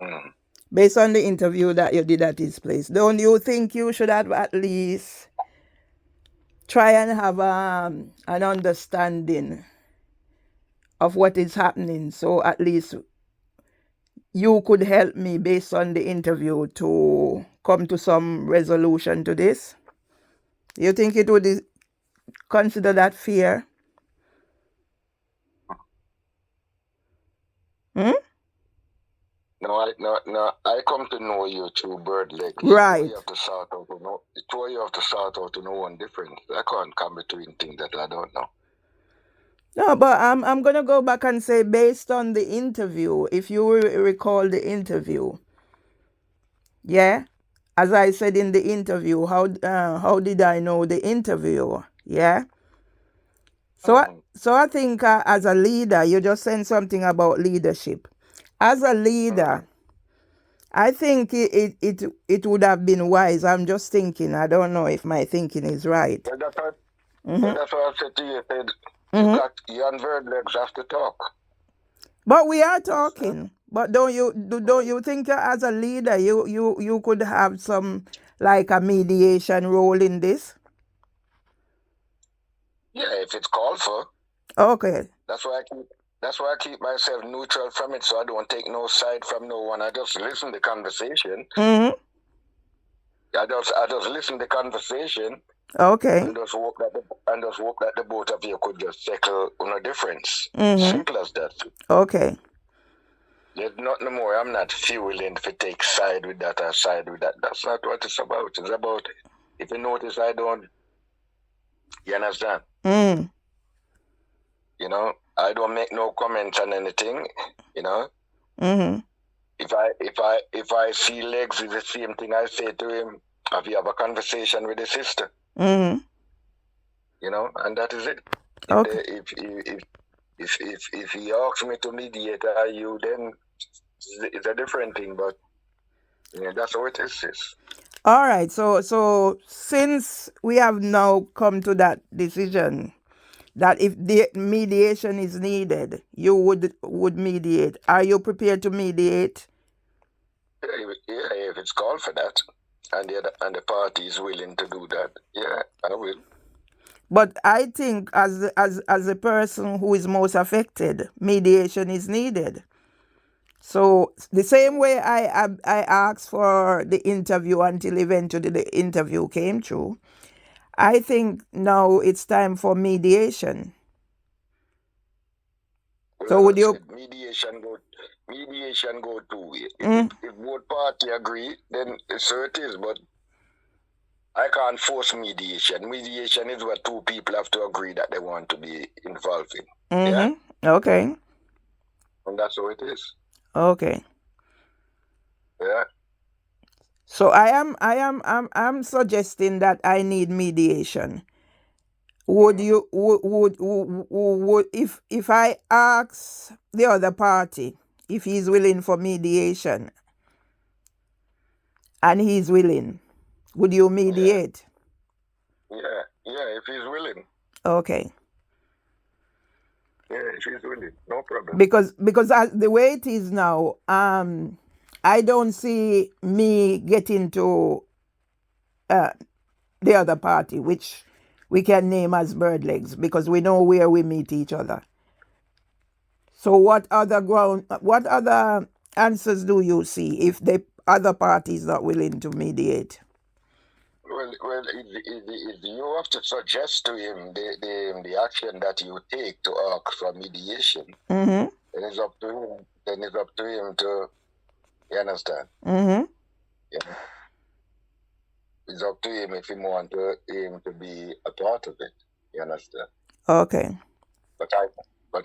Mm. Based on the interview that you did at his place, don't you think you should have at least try and have an understanding of what is happening, so at least you could help me based on the interview to come to some resolution to this? You think it would consider that fair? Hmm? No, I come to know you through bird legs. So you Right. have to sort out to know. So you have to sort out to know one difference. I can't come between things that I don't know. No, but I'm gonna go back and say, based on the interview, if you recall the interview, yeah, as I said in the interview, how did I know the interviewer? Yeah. So I think as a leader, you just said something about leadership. As a leader, I think it would have been wise. I'm just thinking. I don't know if my thinking is right. But Hmm. that's what I said to you. I said Hmm. you and bird legs have to talk. But we are talking. But don't you think as a leader you could have some like a mediation role in this? Yeah, if it's called for. Okay. That's why I keep myself neutral from it, so I don't take no side from no one. I just listen to the conversation. Hmm. I just listen to the conversation Okay. and just hope that the both of you could just settle on a difference. Hmm. Simple as that. Okay. There's nothing more. I'm not fueling to take side with that or side with that. That's not what it's about. It's about, if you notice, I don't. You understand? Mm. You know, I don't make no comments on anything. You know, Hmm. if I see legs, it's the same thing I say to him. Have you have a conversation with the sister? Hmm. You know, and that is it. Okay. If he asks me to mediate you, then it's a different thing. But yeah, that's how it is. All right. So since we have now come to that decision that if the mediation is needed, you would mediate. Are you prepared to mediate? Yeah, if it's called for that, and the party is willing to do that, yeah, I will. But I think as a person who is most affected, mediation is needed. So the same way I asked for the interview until eventually the interview came through, I think now it's time for mediation. Well, So as would I you? said, mediation go two ways. Mm, If both party agree, then so it is. But I can't force mediation. Mediation is what two people have to agree that they want to be involved in. Yeah, okay. and that's how it is. Okay. Yeah. So I'm suggesting that I need mediation. Would you would if I ask the other party if he's willing for mediation and he's willing, would you mediate? Yeah, if he's willing. Okay. Yeah, if he's willing, no problem. Because as the way it is now, I don't see me getting to the other party, which we can name as bird legs, because we know where we meet each other. So what other answers do you see if the other party is not willing to mediate? Well, if you have to suggest to him the action that you take to ask for mediation, Mm-hmm. then it's up to him. Then it's up to him to, you understand? Mm-hmm. Yeah. It's up to him if he want him to be a part of it. You understand? Okay. But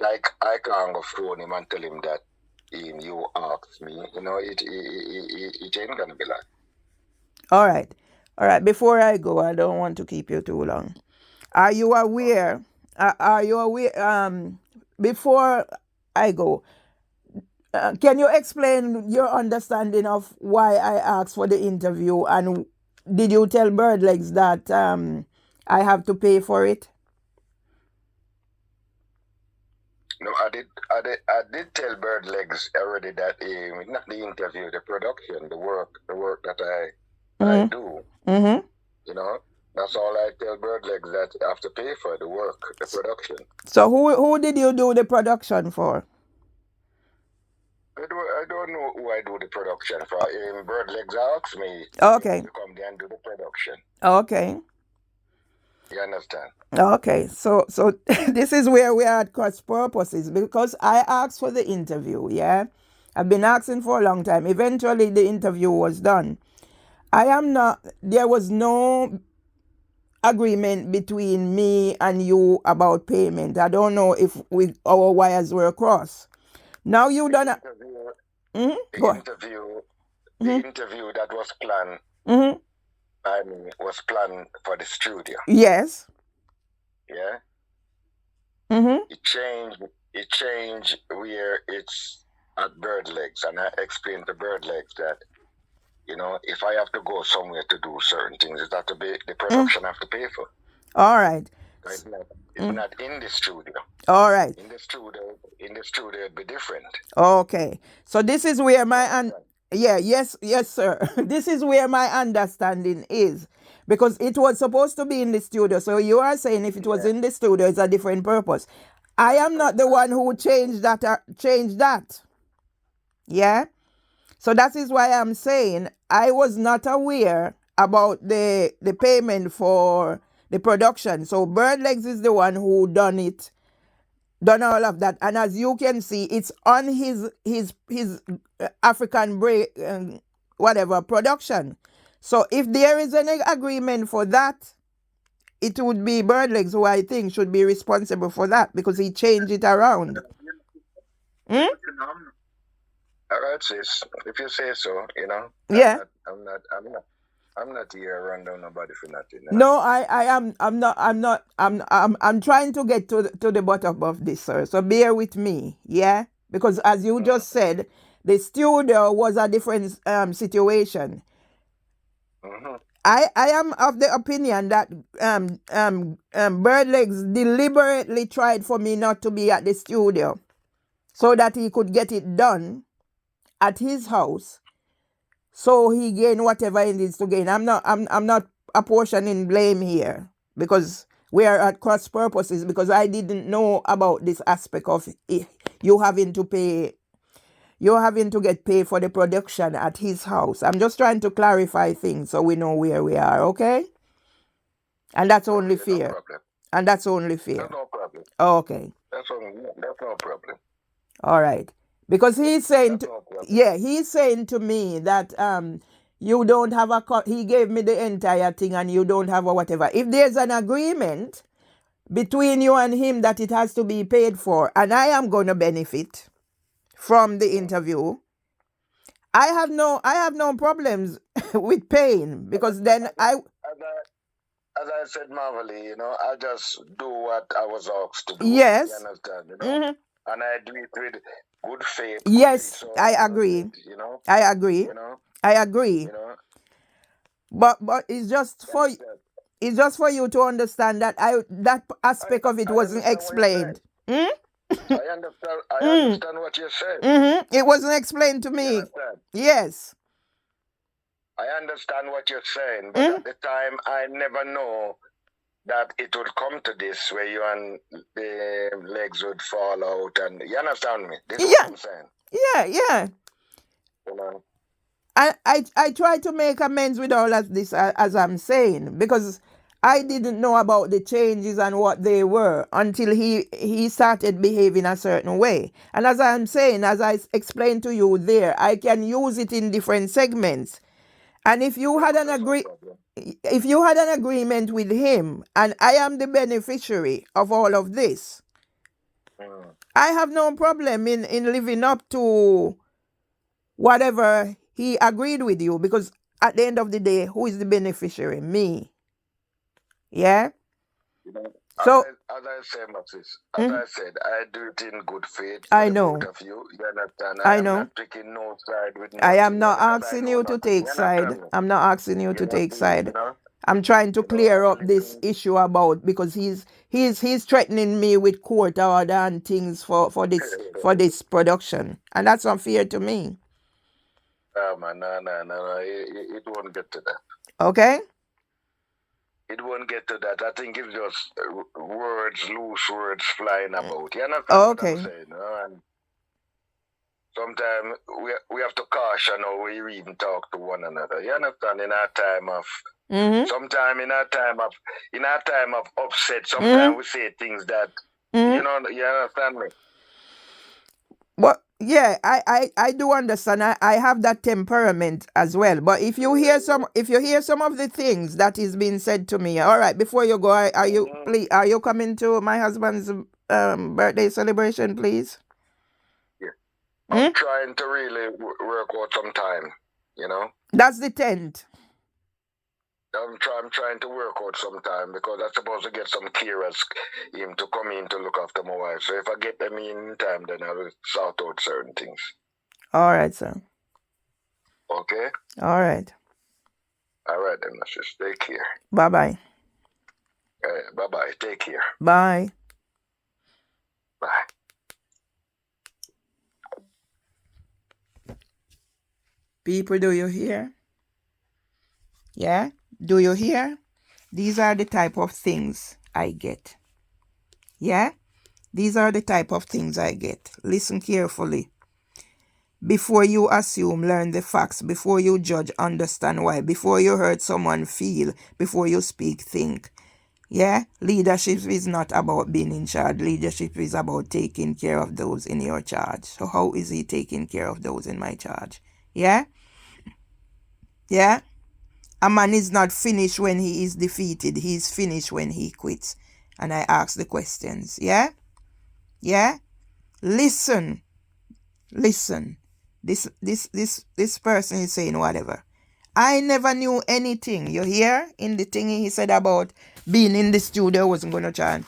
I can't go phone him and tell him that you asked me. You know, it ain't gonna be like. All right. All right. Before I go, I don't want to keep you too long. Are you aware? Are you aware? Before I go, can you explain your understanding of why I asked for the interview, and did you tell Birdlegs that I have to pay for it? No, I did. I did tell Bird Legs already that not the interview, the production, the work that I Mm-hmm. do. Mm-hmm. You know, that's all I tell Bird Legs, that I have to pay for the work, the production. So who did you do the production for? I don't know who I do the production for. Bird Legs asked me Okay. to come there and do the production. Okay. You understand? Okay. So this is where we are at cross purposes, because I asked for the interview, yeah? I've been asking for a long time. Eventually the interview was done. There was no agreement between me and you about payment. I don't know if our wires were crossed. Now you done a The go ahead. interview that was planned, was planned for the studio. Yes. Yeah. It changed where it's at Bird Legs, and I explained to Bird Legs that, you know, if I have to go somewhere to do certain things, it have to be the production have to pay for. All right. So it's not in the studio. All right. In the studio, it'd be different. Okay. So this is where my yes, sir. This is where my understanding is, because it was supposed to be in the studio. So you are saying if it was in the studio, it's a different purpose. I am not the one who changed that. Yeah. So that is why I'm saying I was not aware about the payment for the production. So Bird Legs is the one who done all of that, and as you can see, it's on his African break whatever production. So if there is any agreement for that, it would be Bird Legs who I think should be responsible for that, because he changed it around. All right, sis. If you say so, you know. Yeah. I'm not here around nobody for nothing. You No, know? I'm trying to get to the bottom of this, sir. So bear with me, yeah? Because as you just said, the studio was a different situation. I am of the opinion that Bird Legs deliberately tried for me not to be at the studio so that he could get it done at his house, so he gain whatever he needs to gain. I'm not apportioning blame here, because we are at cross purposes, because I didn't know about this aspect of you having to get paid for the production at his house. I'm just trying to clarify things so we know where we are, okay? And that's only fair. And that's only fair. That's no problem. Okay. That's no problem. All right. Because he's saying he's saying to me that you don't have he gave me the entire thing and you don't have a whatever. If there's an agreement between you and him that it has to be paid for, and I am going to benefit from the interview, I have no problems with paying, because then as I said, Marvelly, you know, I just do what I was asked to do. Yes. You understand, you know? And I do it with good faith. Yes, I agree. You know? I agree. You know? I agree. You know? But it's just for you to understand that that aspect of it wasn't explained. I understand what you're saying. It wasn't explained to me. Yes. I understand what you're saying, but at the time I never know that it would come to this, where you and the legs would fall out, and you understand me? This is what I'm saying. Yeah. You know? I try to make amends with all of this, as I'm saying, because I didn't know about the changes and what they were until he started behaving a certain way. And as I'm saying, as I explained to you there, I can use it in different segments. And if you had an agreement with him, and I am the beneficiary of all of this, I have no problem in living up to whatever he agreed with you, because at the end of the day, who is the beneficiary? Me. Yeah? So, as I said, as I said, I do it in good faith. I know. Both of you understand? I know. I'm not taking no side with I am not asking you to take side. I'm not asking you to take side. I'm trying to You know, clear up this issue about, because he's threatening me with court order and things for this production, and that's unfair to me. man, no. It won't get to that. Okay. It won't get to that. I think it's just loose words flying about. You understand what I'm Okay. saying? And sometimes we have to caution how we even talk to one another. You understand? In our time of sometime in our time of upset, sometimes we say things that you understand me. But yeah, I do understand. I have that temperament as well. But if you hear some of the things that is being said to me, all right, before you go, are you coming to my husband's birthday celebration, please? Yeah. I'm trying to really work out some time, you know. That's the 10th. I'm trying to work out some time because I'm supposed to get some carers him to come in to look after my wife. So if I get them in time, then I will sort out certain things. All right, sir. Okay? All right. All right, then, just take care. Bye-bye. Bye-bye. Take care. Bye. Bye. People, do you hear? Yeah? Do you hear? These are the type of things I get. Yeah? These are the type of things I get. Listen carefully. Before you assume, learn the facts. Before you judge, understand why. Before you hurt someone, feel. Before you speak, think. Yeah? Leadership is not about being in charge. Leadership is about taking care of those in your charge. So how is he taking care of those in my charge? Yeah? Yeah? A man is not finished when he is defeated. He is finished when he quits. And I ask the questions. Yeah? Yeah? Listen. This person is saying whatever. I never knew anything. You hear? In the thing he said about being in the studio, wasn't going to try and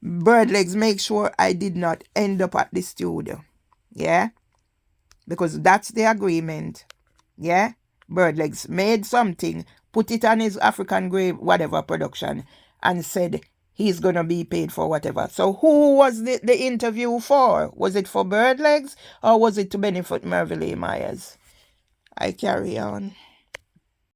Birdlegs, make sure I did not end up at the studio. Yeah? Because that's the agreement. Yeah? Birdlegs made something, put it on his African Grave, whatever production, and said he's going to be paid for whatever. So who was the interview for? Was it for Birdlegs or was it to benefit Mervyn Myers? I carry on.